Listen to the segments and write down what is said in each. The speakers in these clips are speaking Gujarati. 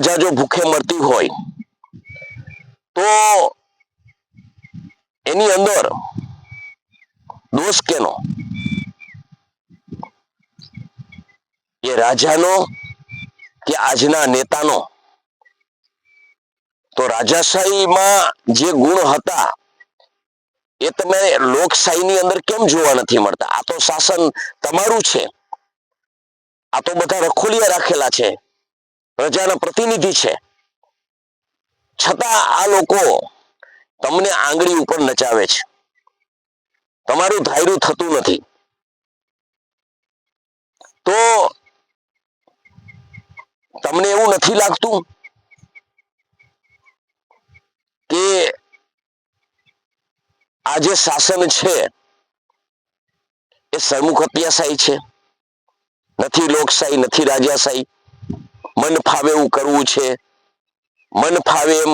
પ્રજા જો ભૂખે મરતી હોય તો એની અંદર દોષ કેનો? એ રાજાનો કે આજના નેતાનો? તો રાજાશાહીમાં જે ગુણ હતા એ તમે લોકશાહીની અંદર કેમ જોવા નથી મળતા? આ તો શાસન તમારું છે, આ તો બધા રખોલિયા રાખેલા છે, પ્રજાના પ્રતિનિધિ છે, છતાં આ લોકો તમને આંગળી ઉપર નચાવે છે, તમારું ધાર્યું થતું નથી. તો તમને એવું નથી લાગતું કે આ જે શાસન છે એ સરમુખ હત્યાશાહી છે? નથી લોકશાહી, નથી રાજાશાહી. મન ફાવે એવું કરવું છે, મન ફાવે એમ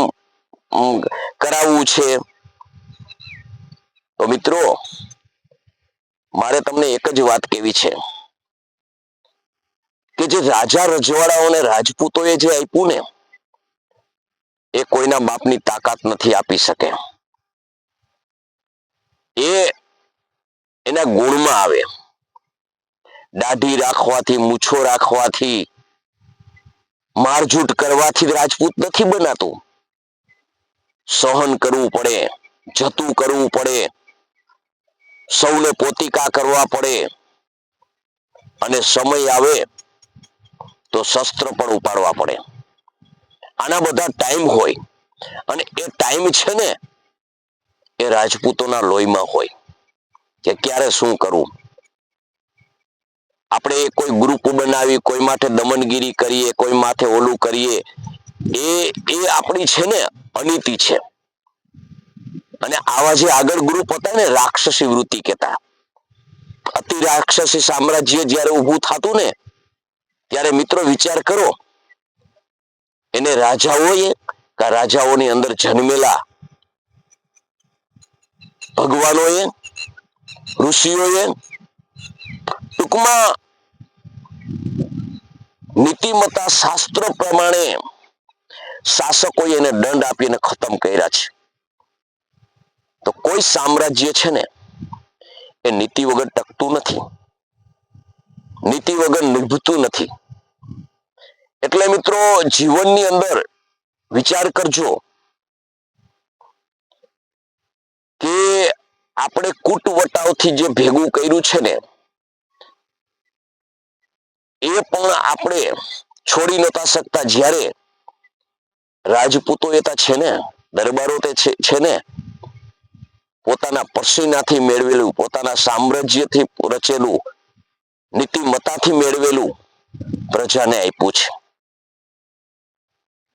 કરાવવું છે. તો મિત્રો, મારે તમને એક જ વાત કહેવી છે કે જે રાજા રજવાડાઓને રાજપૂતોએ જે આપ્યું ને એ કોઈના બાપની તાકાત નથી આપી શકે. એ એના ગુણમાં આવે. દાઢી રાખવાથી, મૂછો રાખવાથી, મારઝૂટ કરવાથી રાજપૂત નથી બનાતું. સહન કરવું પડે, જતું કરવું પડે, સૌને પોતિકા કરવા પડે, અને સમય આવે તો શસ્ત્ર પણ ઉપાડવા પડે. આના બધા ટાઈમ હોય, અને એ ટાઈમ છે ને એ રાજપૂતોના લોહીમાં હોય કે ક્યારે શું કરવું. આપણે કોઈ ગ્રુપ બનાવી, કોઈ માથે દમનગીરી કરીએ, કોઈ માથે ઓલું કરીએ, એ આપણી છે ને અનીતિ છે. અને આવા જે આગળ ગ્રુપ હતા ને, રાક્ષસી વૃત્તિ કહેતા, અતિ રાક્ષસી સામ્રાજ્ય જ્યારે ઊભું થતું ને ત્યારે મિત્રો વિચાર કરો, એને રાજાઓએ કે રાજાઓની અંદર જન્મેલા ભગવાનોએ, ઋષિઓએ, ટૂંકમાં નીતિમત્તા શાસ્ત્ર પ્રમાણે શાસકોએ એને દંડ આપીને ખતમ કર્યા છે. તો કોઈ સામ્રાજ્ય છે ને એ નીતિ વગર ટકતું નથી, નીતિ વગર નિભતું નથી. એટલે મિત્રો, જીવનની અંદર વિચાર કરજો કે આપણે કૂટવટાવથી જે ભેગું કર્યું છે ને એ પણ આપણે છોડી નતા શકતા. જ્યારે રાજપૂતો એતા છે ને, દરબારો તે છે ને, પોતાના પસીનાથી મેળવેલું, પોતાના સામ્રાજ્યથી રચેલું, નીતિમત્તાથી મેળવેલું પ્રજાને આપ્યું છે.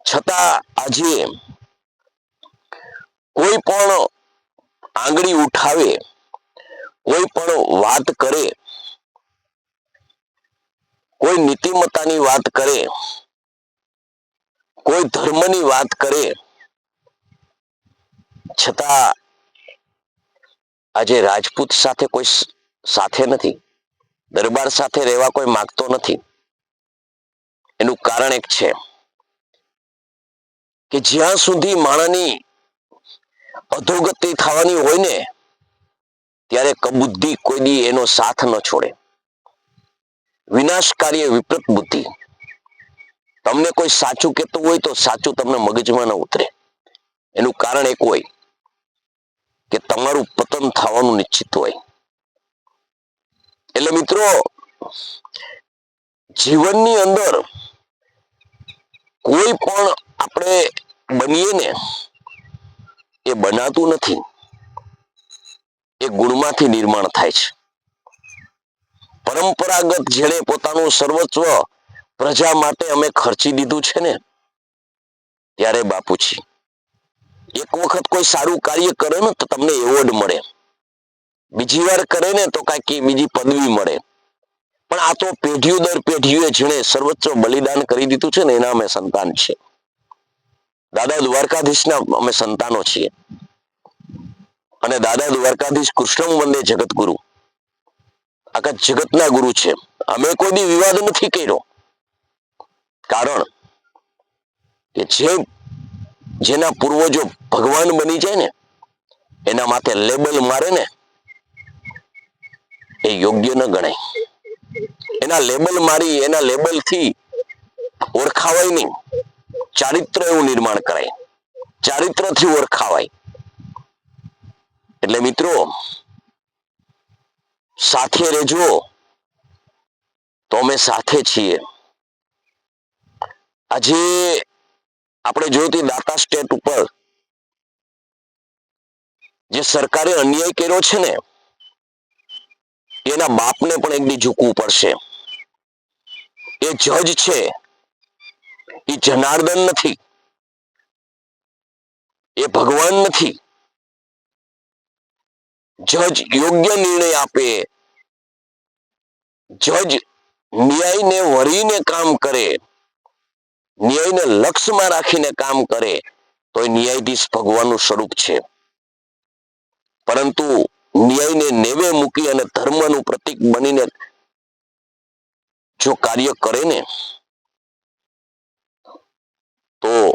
છતાં આજે કોઈ પણ આંગળી ઉઠાવે, કોઈ પણ વાત કરે, કોઈ નીતિમત્તાની વાત કરે, કોઈ ધર્મની વાત કરે, છતાં આજે રાજપૂત સાથે કોઈ સાથે નથી, દરબાર સાથે રહેવા કોઈ માગતો નથી. એનું કારણ એક છે કે જ્યાં સુધી માણસની અધોગતિ થવાની હોય ને ત્યારે કબુદ્ધિ કોઈ દી એનો સાથ ન છોડે. વિનાશકારી વિપરીત બુદ્ધિ. તમને કોઈ સાચું કહેતું હોય તો સાચું તમને મગજમાં ન ઉતરે. એનું કારણ એક હોય કે તમારું પતન થવાનું નિશ્ચિત હોય. એટલે મિત્રો, જીવનની અંદર કોઈ પણ આપણે બનીએ ને એ બનાતું નથી, એ ગુણમાંથી નિર્માણ થાય છે. પરંપરાગત જેણે પોતાનું સર્વસ્વ પ્રજા માટે અમે ખર્ચી દીધું છે ને, ત્યારે બાપુજી એક વખત કોઈ સારું કાર્ય કરે ને તો તમને એવોર્ડ મળે, બીજી વાર કરે ને તો કાંઈક બીજી પદવી મળે. પણ આ તો પેઢીઓ દર પેઢીઓએ જેણે સર્વસ્વ બલિદાન કરી દીધું છે ને એના અમે સંતાન છે. દાદા દ્વારકાધીશના અમે સંતાનો છીએ, અને દાદા દ્વારકાધીશ કૃષ્ણ વંદે જગતગુરુ, આખા જગતના ગુરુ છે. અમે કોઈ દી વિવાદ નથી કર્યો, કારણ કે જેના પૂર્વજો ભગવાન બની જાય ને એના માથે લેબલ મારે ને એ યોગ્ય ન ગણાય. એના લેબલ મારી એના લેબલથી ઓળખાવાય નહીં. ચારિત્ર એવું નિર્માણ કરાય, ચારિત્રથી ઓળખાવાય. એટલે મિત્રો સાથે રહેજો તો અમે સાથે છીએ. આજે આપણે જોયું દાતા સ્ટેટ ઉપર જે સરકારે અન્યાય કર્યો છે ને એના બાપને પણ એક દી ઝૂકવું પડશે. એ જજ છે, એ જનાર્દન નથી, એ ભગવાન નથી. જજ યોગ્ય નિર્ણય આપે, જજ ન્યાયને વરીને કામ કરે, ન્યાયને લક્ષ્યમાં રાખીને કામ કરે તો એ ન્યાયાધીશ ભગવાનનું સ્વરૂપ છે. પરંતુ ન્યાયને નેવે મૂકી અને ધર્મનું પ્રતીક બનીને જો કાર્ય કરે ને તો